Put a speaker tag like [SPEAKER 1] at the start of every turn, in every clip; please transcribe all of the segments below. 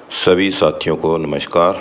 [SPEAKER 1] सभी साथियों को नमस्कार।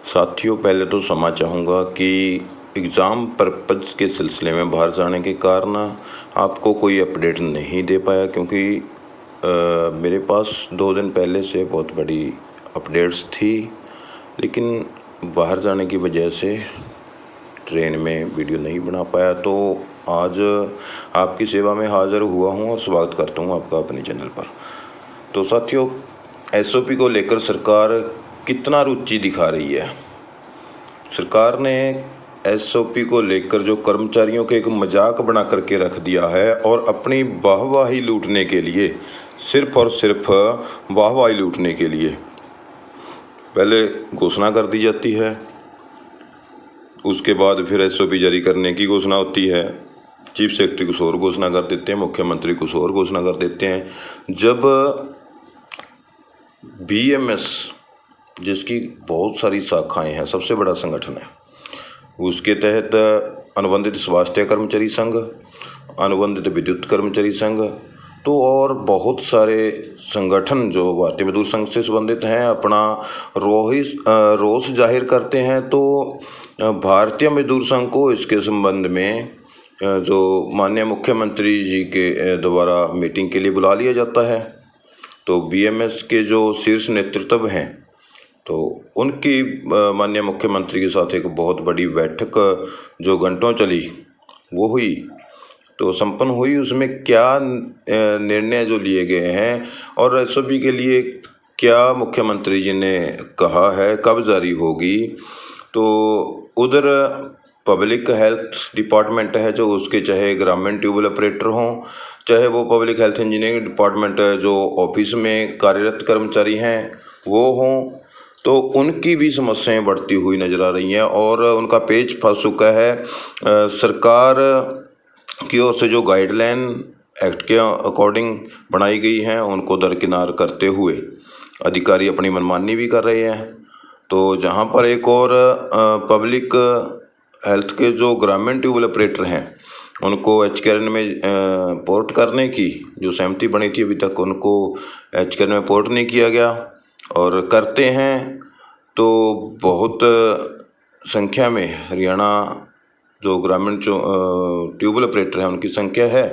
[SPEAKER 1] साथियों, पहले तो क्षमा चाहूँगा कि एग्ज़ाम पर्पज़ के सिलसिले में बाहर जाने के कारण आपको कोई अपडेट नहीं दे पाया, क्योंकि मेरे पास 2 दिन पहले से बहुत बड़ी अपडेट्स थी, लेकिन बाहर जाने की वजह से ट्रेन में वीडियो नहीं बना पाया। तो आज आपकी सेवा में हाज़िर हुआ हूँ और स्वागत करता हूँ आपका अपने चैनल पर। तो साथियों, एसओपी को लेकर सरकार कितना रुचि दिखा रही है। सरकार ने एसओपी को लेकर जो कर्मचारियों के एक मजाक बना करके रख दिया है और अपनी वाहवाही लूटने के लिए, सिर्फ और सिर्फ वाहवाही लूटने के लिए पहले घोषणा कर दी जाती है, उसके बाद फिर एसओपी जारी करने की घोषणा होती है। चीफ सेक्रेटरी कुछ और घोषणा कर देते हैं, मुख्यमंत्री कुछ और घोषणा कर देते हैं। जब बीएमएस, जिसकी बहुत सारी शाखाएं हैं, सबसे बड़ा संगठन है, उसके तहत अनुबंधित स्वास्थ्य कर्मचारी संघ, अनुबंधित विद्युत कर्मचारी संघ, तो और बहुत सारे संगठन जो भारतीय मजदूर संघ से संबंधित हैं, अपना रोष जाहिर करते हैं। तो भारतीय मजदूर संघ को इसके संबंध में जो माननीय मुख्यमंत्री जी के द्वारा मीटिंग के लिए बुला लिया जाता है। तो बीएमएस के जो शीर्ष नेतृत्व हैं, तो उनकी माननीय मुख्यमंत्री के साथ एक बहुत बड़ी बैठक जो घंटों चली वो हुई, तो संपन्न हुई। उसमें क्या निर्णय जो लिए गए हैं और एसओपी के लिए क्या मुख्यमंत्री जी ने कहा है, कब जारी होगी, तो उधर पब्लिक हेल्थ डिपार्टमेंट है जो उसके, चाहे ग्रामीण ट्यूबवेल ऑपरेटर हों, चाहे वो पब्लिक हेल्थ इंजीनियरिंग डिपार्टमेंट जो ऑफिस में कार्यरत कर्मचारी हैं वो हों, तो उनकी भी समस्याएं बढ़ती हुई नज़र आ रही हैं और उनका पेच फंस चुका है। सरकार की ओर से जो गाइडलाइन एक्ट के अकॉर्डिंग बनाई गई हैं, उनको दरकिनार करते हुए अधिकारी अपनी मनमानी भी कर रहे हैं। तो जहां पर एक और पब्लिक हेल्थ के जो ग्रामीण ट्यूबवेल ऑपरेटर हैं, उनको एचकेआरएन में पोर्ट करने की जो सहमति बनी थी, अभी तक उनको एचकेआरएन में पोर्ट नहीं किया गया, और करते हैं तो बहुत संख्या में हरियाणा जो ग्रामीण ट्यूबवेल ऑपरेटर हैं उनकी संख्या है,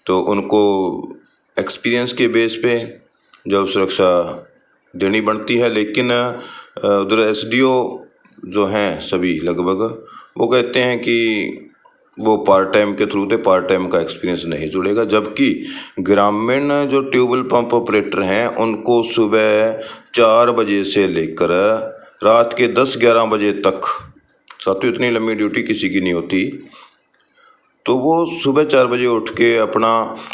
[SPEAKER 1] तो उनको एक्सपीरियंस के बेस पे जब सुरक्षा देनी बनती है। लेकिन उधर एसडीओ जो हैं सभी लगभग, वो कहते हैं कि वो पार्ट टाइम के थ्रू थे, पार्ट टाइम का एक्सपीरियंस नहीं जुड़ेगा। जबकि ग्रामीण जो ट्यूबवेल पंप ऑपरेटर हैं उनको सुबह 4 बजे से लेकर रात के 10-11 बजे तक, साथियों इतनी लंबी ड्यूटी किसी की नहीं होती, तो वो सुबह 4 बजे उठ के अपना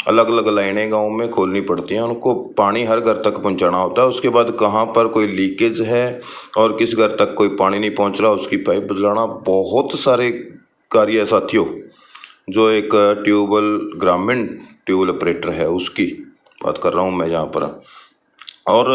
[SPEAKER 1] अलग अलग लाइनें गांव में खोलनी पड़ती हैं, उनको पानी हर घर तक पहुंचाना होता है। उसके बाद कहाँ पर कोई लीकेज है और किस घर तक कोई पानी नहीं पहुंच रहा, उसकी पाइप बदलाना, बहुत सारे कार्य है साथियों। जो एक ग्रामीण ट्यूबवेल ऑपरेटर है उसकी बात कर रहा हूँ मैं यहाँ पर, और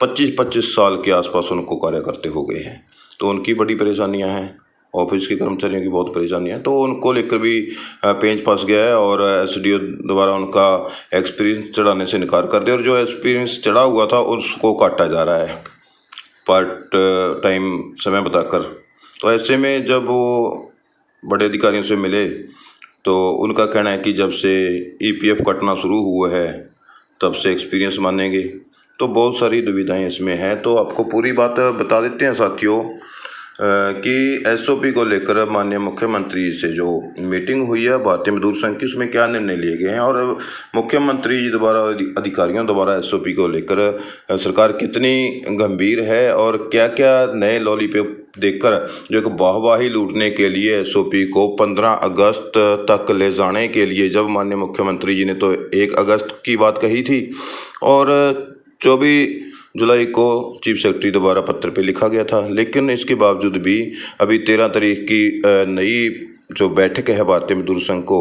[SPEAKER 1] 25-25 साल के आसपास उनको कार्य करते हो गए हैं, तो उनकी बड़ी परेशानियाँ हैं। ऑफिस के कर्मचारियों की बहुत परेशानियाँ हैं, तो उनको लेकर भी पेंच फंस गया है और एसडीओ द्वारा उनका एक्सपीरियंस चढ़ाने से इनकार कर दिया, और जो एक्सपीरियंस चढ़ा हुआ था उसको काटा जा रहा है पार्ट टाइम समय बताकर। तो ऐसे में जब वो बड़े अधिकारियों से मिले तो उनका कहना है कि जब से ईपीएफ कटना शुरू हुआ है तब से एक्सपीरियंस मानेंगे। तो बहुत सारी दुविधाएं इसमें हैं, तो आपको पूरी बात बता देते हैं साथियों कि एसओपी को लेकर माननीय मुख्यमंत्री से जो मीटिंग हुई है भारतीय मजदूर संघ की, उसमें क्या निर्णय लिए गए हैं और मुख्यमंत्री जी द्वारा, अधिकारियों द्वारा एसओपी को लेकर सरकार कितनी गंभीर है और क्या क्या नए लॉलीपॉप देखकर जो एक वाहवाही लूटने के लिए एसओपी को 15 अगस्त तक ले जाने के लिए, जब माननीय मुख्यमंत्री जी ने तो 1 अगस्त की बात कही थी और 24 जुलाई को चीफ सेक्रेटरी द्वारा पत्र पे लिखा गया था, लेकिन इसके बावजूद भी अभी 13 तारीख की नई जो बैठक है भारतीय मजदूर संघ को,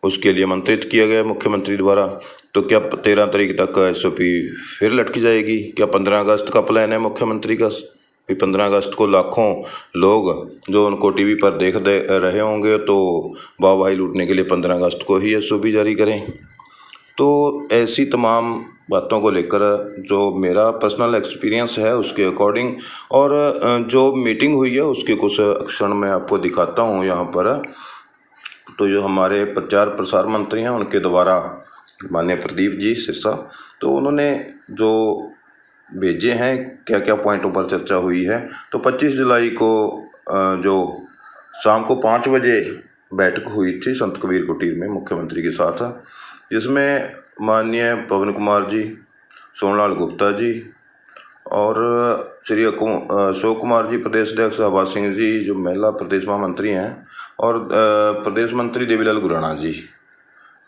[SPEAKER 1] उसके लिए आमंत्रित किया गया मुख्यमंत्री द्वारा। तो क्या 13 तारीख तक एसओपी फिर लटकी जाएगी? क्या 15 अगस्त का प्लान है मुख्यमंत्री का? 15 अगस्त को लाखों लोग जो उनको टीवी पर देख रहे होंगे, तो वाहवाही लूटने के लिए 15 अगस्त को ही एसओपी जारी करें। तो ऐसी तमाम बातों को लेकर जो मेरा पर्सनल एक्सपीरियंस है उसके अकॉर्डिंग और जो मीटिंग हुई है उसके कुछ क्षण मैं आपको दिखाता हूँ यहाँ पर। तो जो हमारे प्रचार प्रसार मंत्री हैं उनके द्वारा माननीय प्रदीप जी सिरसा, तो उन्होंने जो भेजे हैं क्या क्या पॉइंटों पर चर्चा हुई है। तो 25 जुलाई को जो शाम को 5 बजे बैठक हुई थी संत कबीर कुटीर में मुख्यमंत्री के साथ, जिसमें माननीय पवन कुमार जी, सोनलाल गुप्ता जी और श्री अशोक कुमार जी प्रदेश अध्यक्ष, हवा सिंह जी जो महिला प्रदेश महामंत्री हैं, और प्रदेश मंत्री देवीलाल गुराना जी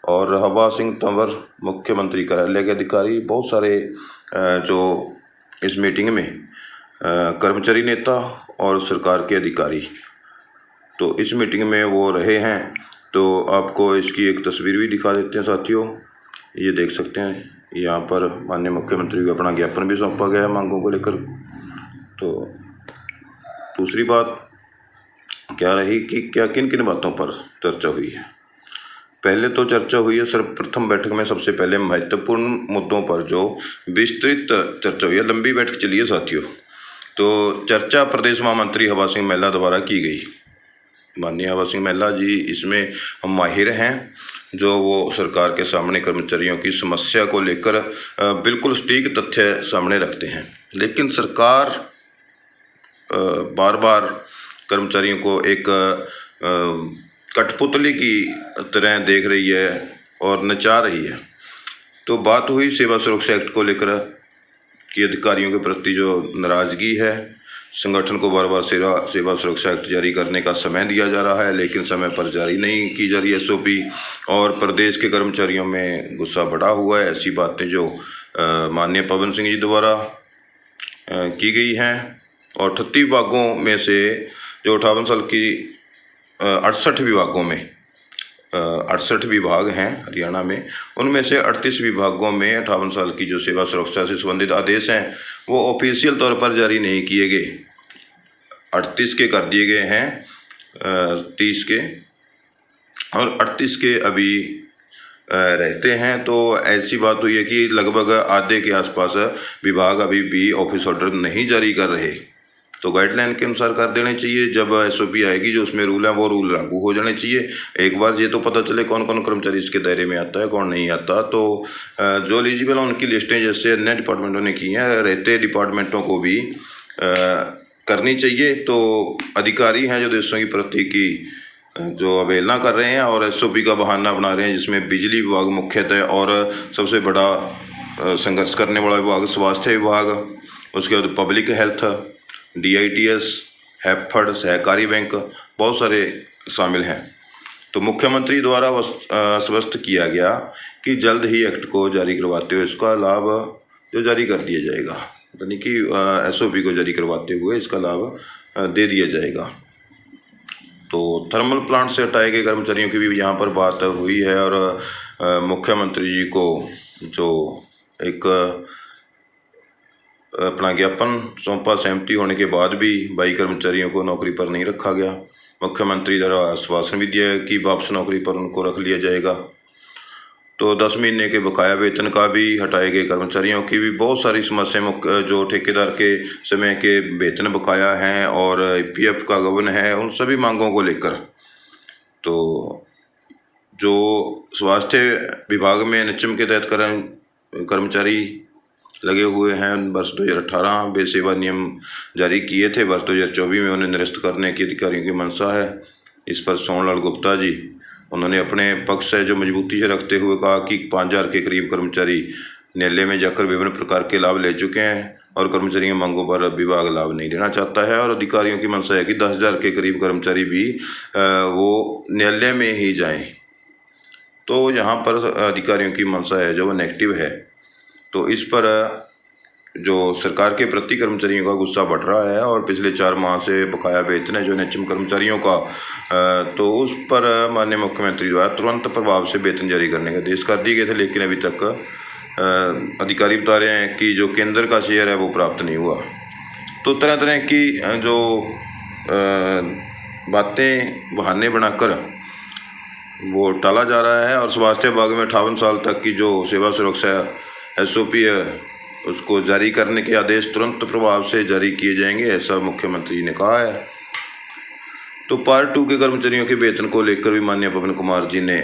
[SPEAKER 1] और हवा सिंह तंवर मुख्यमंत्री कार्यालय के अधिकारी, बहुत सारे जो इस मीटिंग में कर्मचारी नेता और सरकार के अधिकारी तो इस मीटिंग में वो रहे हैं। तो आपको इसकी एक तस्वीर भी दिखा देते हैं साथियों, ये देख सकते हैं। यहाँ पर माननीय मुख्यमंत्री को अपना ज्ञापन भी सौंपा गया है मांगों को लेकर। तो दूसरी बात क्या रही कि क्या किन किन बातों पर चर्चा हुई है। पहले तो चर्चा हुई है सर्वप्रथम बैठक में सबसे पहले महत्वपूर्ण मुद्दों पर जो विस्तृत चर्चा हुई है, लंबी बैठक चली है साथियों। तो चर्चा प्रदेश महामंत्री हवा सिंह महिला द्वारा की गई। माननीय हवा सिंह महिला जी इसमें हम माहिर हैं, जो वो सरकार के सामने कर्मचारियों की समस्या को लेकर बिल्कुल सटीक तथ्य सामने रखते हैं। लेकिन सरकार बार बार कर्मचारियों को एक कठपुतली की तरह देख रही है और नचा रही है। तो बात हुई सेवा सुरक्षा एक्ट को लेकर कि अधिकारियों के प्रति जो नाराज़गी है, संगठन को बार बार सेवा सुरक्षा एक्ट जारी करने का समय दिया जा रहा है लेकिन समय पर जारी नहीं की जा रही एसओपी, और प्रदेश के कर्मचारियों में गुस्सा बढ़ा हुआ है। ऐसी बातें जो माननीय पवन सिंह जी द्वारा की गई हैं। और 38 विभागों में से जो 58 साल की 68 विभागों में 68 विभाग हैं हरियाणा में, उनमें से 38 विभागों में 58 साल की जो सेवा सुरक्षा से संबंधित आदेश हैं वो ऑफिशियल तौर पर जारी नहीं किए गए। 38 के कर दिए गए हैं 30 के, और 38 के अभी रहते हैं। तो ऐसी बात हुई है कि लगभग आधे के आसपास विभाग अभी भी ऑफिस ऑर्डर नहीं जारी कर रहे। तो गाइडलाइन के अनुसार कर देने चाहिए। जब एसओपी आएगी जो उसमें रूल है वो रूल लागू हो जाने चाहिए। एक बार ये तो पता चले कौन कौन कर्मचारी इसके दायरे में आता है, कौन नहीं आता। तो जो एलिजिबल है उनकी लिस्टें जैसे अन्य डिपार्टमेंटों ने की हैं, रहते डिपार्टमेंटों को भी करनी चाहिए। तो अधिकारी हैं जो देशों की प्रति की जो अवहेलना कर रहे हैं और एसओपी का बहाना बना रहे हैं, जिसमें बिजली विभाग मुख्यतः और सबसे बड़ा संघर्ष करने वाला विभाग स्वास्थ्य विभाग, उसके बाद पब्लिक हेल्थ, DITS, हैफर्ड, सहकारी बैंक, बहुत सारे शामिल हैं। तो मुख्यमंत्री द्वारा आश्वस्त किया गया कि जल्द ही एक्ट को जारी करवाते हुए इसका लाभ जो जारी कर दिया जाएगा, यानी कि एसओपी को जारी करवाते हुए इसका लाभ दे दिया जाएगा। तो थर्मल प्लांट से हटाए गए कर्मचारियों की भी यहाँ पर बात हुई है, और मुख्यमंत्री जी को जो एक अपना ज्ञापन सौंपा, सहमति होने के बाद भी 22 कर्मचारियों को नौकरी पर नहीं रखा गया। मुख्यमंत्री द्वारा आश्वासन भी दिया है कि वापस नौकरी पर उनको रख लिया जाएगा। तो 10 महीने के बकाया वेतन का भी, हटाए गए कर्मचारियों की भी बहुत सारी समस्या जो ठेकेदार के समय के वेतन बकाया हैं और PF का गबन है, उन सभी मांगों को लेकर। तो जो स्वास्थ्य विभाग में NHM के तहत कर्मचारी लगे हुए हैं, वर्ष 2018 बेसेवा नियम जारी किए थे, वर्ष 2024 में उन्हें निरस्त करने की अधिकारियों की मंशा है। इस पर सोनलाल गुप्ता जी उन्होंने अपने पक्ष से जो मजबूती से रखते हुए कहा कि 5000 के करीब कर्मचारी न्यायालय में जाकर विभिन्न प्रकार के लाभ ले चुके हैं और कर्मचारियों की मांगों पर विभाग लाभ नहीं देना चाहता है, और अधिकारियों की मंशा है कि 10,000 के करीब कर्मचारी भी वो न्यायालय में ही जाएं। तो यहाँ पर अधिकारियों की मंशा है जो नेगेटिव है। तो इस पर जो सरकार के प्रति कर्मचारियों का गुस्सा बढ़ रहा है, और पिछले 4 माह से बकाया वेतन है जो NHM कर्मचारियों का, तो उस पर माननीय मुख्यमंत्री द्वारा तुरंत प्रभाव से वेतन जारी करने के आदेश कर दिए गए थे, लेकिन अभी तक अधिकारी बता रहे हैं कि जो केंद्र का शेयर है वो प्राप्त नहीं हुआ। तो तरह तरह की जो बातें बहाने बनाकर वो टाला जा रहा है और स्वास्थ्य विभाग में 58 साल तक की जो सेवा सुरक्षा SOP है उसको जारी करने के आदेश तुरंत प्रभाव से जारी किए जाएंगे, ऐसा मुख्यमंत्री ने कहा है। तो पार्ट 2 के कर्मचारियों के वेतन को लेकर भी माननीय पवन कुमार जी ने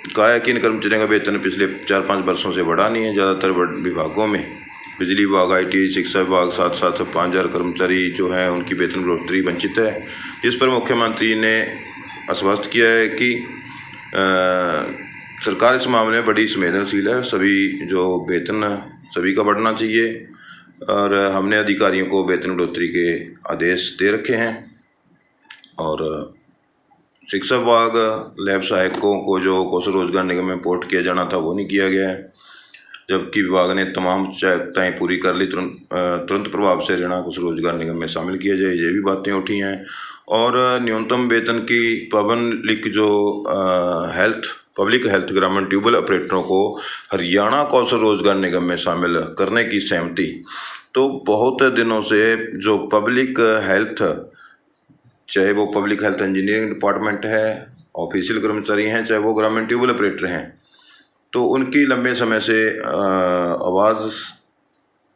[SPEAKER 1] कहा है कि इन कर्मचारियों का वेतन पिछले 4-5 वर्षों से बढ़ा नहीं है। ज़्यादातर विभागों में बिजली विभाग, IT, शिक्षा विभाग, साथ 5,000 कर्मचारी जो हैं उनकी वेतन बढ़ोतरी वंचित है, जिस पर मुख्यमंत्री ने आश्वस्त किया है कि सरकार इस मामले में बड़ी संवेदनशील है। सभी जो वेतन सभी का बढ़ना चाहिए और हमने अधिकारियों को वेतन बढ़ोतरी के आदेश दे रखे हैं। और शिक्षा विभाग लैब सहायकों को जो कौशल रोजगार निगम में पोर्ट किया जाना था वो नहीं किया गया है, जबकि विभाग ने तमाम औपचारिकताएँ पूरी कर ली। तुरंत प्रभाव से हरियाणा कौशल रोजगार निगम में शामिल किया जाए, ये भी बातें उठी हैं। और न्यूनतम वेतन की पब्लिक जो पब्लिक हेल्थ ग्रामीण ट्यूबवेल ऑपरेटरों को हरियाणा कौशल रोजगार निगम में शामिल करने की सहमति। तो बहुत दिनों से जो पब्लिक हेल्थ, चाहे वो पब्लिक हेल्थ इंजीनियरिंग डिपार्टमेंट है, ऑफिशियल कर्मचारी हैं, चाहे वो ग्रामीण ट्यूबवेल ऑपरेटर हैं, तो उनकी लंबे समय से आवाज़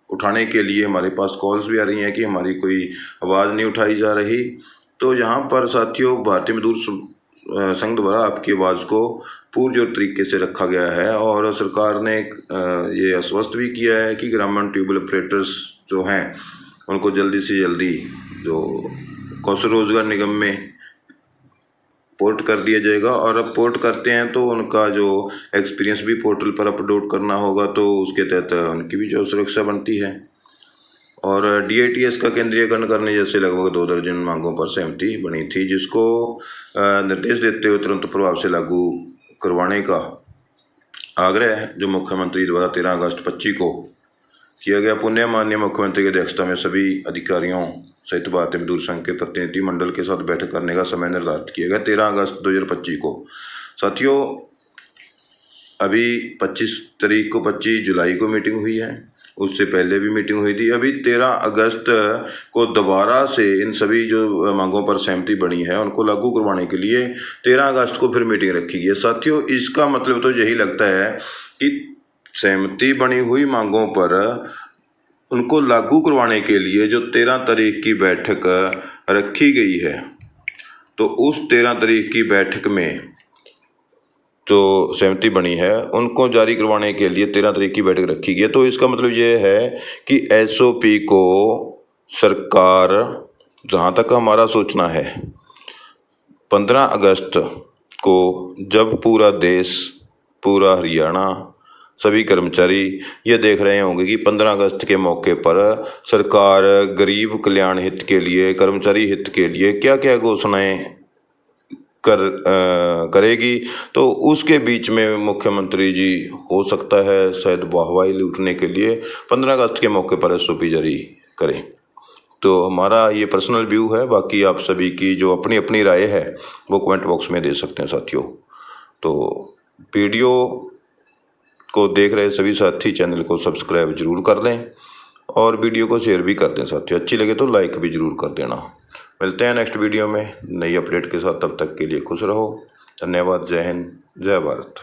[SPEAKER 1] उठाने के लिए हमारे पास कॉल्स भी आ रही हैं कि हमारी कोई आवाज़ नहीं उठाई जा रही। तो यहाँ पर साथियों, भारतीय मजदूर संघ द्वारा आपकी आवाज़ को पुरजोर तरीके से रखा गया है और सरकार ने ये आश्वस्त भी किया है कि ग्रामीण ट्यूबवेल ऑपरेटर्स जो हैं उनको जल्दी से जल्दी जो कौशल रोजगार निगम में पोर्ट कर दिया जाएगा। और अब पोर्ट करते हैं तो उनका जो एक्सपीरियंस भी पोर्टल पर अपलोड करना होगा, तो उसके तहत उनकी भी जो सुरक्षा बनती है। और DITS का केंद्रीयकरण करने जैसे लगभग 2 दर्जन मांगों पर सहमति बनी थी, जिसको निर्देश देते हुए तुरंत प्रभाव से लागू करवाने का आग्रह जो मुख्यमंत्री द्वारा 13 अगस्त 25 को किया गया। पुण्य माननीय मुख्यमंत्री की अध्यक्षता में सभी अधिकारियों सहित भारतीय मजदूर संघ के प्रतिनिधि मंडल के साथ बैठक करने का समय निर्धारित किया गया 13 अगस्त 2025 को। साथियों, अभी 25 तारीख को 25 जुलाई को मीटिंग हुई है, उससे पहले भी मीटिंग हुई थी। अभी 13 अगस्त को दोबारा से इन सभी जो मांगों पर सहमति बनी है उनको लागू करवाने के लिए 13 अगस्त को फिर मीटिंग रखी गई है। साथियों, इसका मतलब तो यही लगता है कि सहमति बनी हुई मांगों पर उनको लागू करवाने के लिए जो 13 तारीख की बैठक रखी गई है, तो उस 13 तारीख की बैठक में जो सहमति बनी है उनको जारी करवाने के लिए 13 तारीख की बैठक रखी गई है। तो इसका मतलब ये है कि SOP को सरकार, जहाँ तक हमारा सोचना है, 15 अगस्त को जब पूरा देश, पूरा हरियाणा, सभी कर्मचारी ये देख रहे होंगे कि 15 अगस्त के मौके पर सरकार गरीब कल्याण हित के लिए, कर्मचारी हित के लिए क्या क्या घोषणाएं करेगी, तो उसके बीच में मुख्यमंत्री जी हो सकता है शायद वाहवाही लूटने के लिए 15 अगस्त के मौके पर SOP जारी करें। तो हमारा ये पर्सनल व्यू है, बाकी आप सभी की जो अपनी अपनी राय है वो कमेंट बॉक्स में दे सकते हैं साथियों। तो वीडियो को देख रहे सभी साथी चैनल को सब्सक्राइब जरूर कर दें और वीडियो को शेयर भी कर दें साथियों। अच्छी लगे तो लाइक भी जरूर कर देना। मिलते हैं नेक्स्ट वीडियो में नई अपडेट के साथ, तब तक के लिए खुश रहो। धन्यवाद। जय हिंद, जय भारत।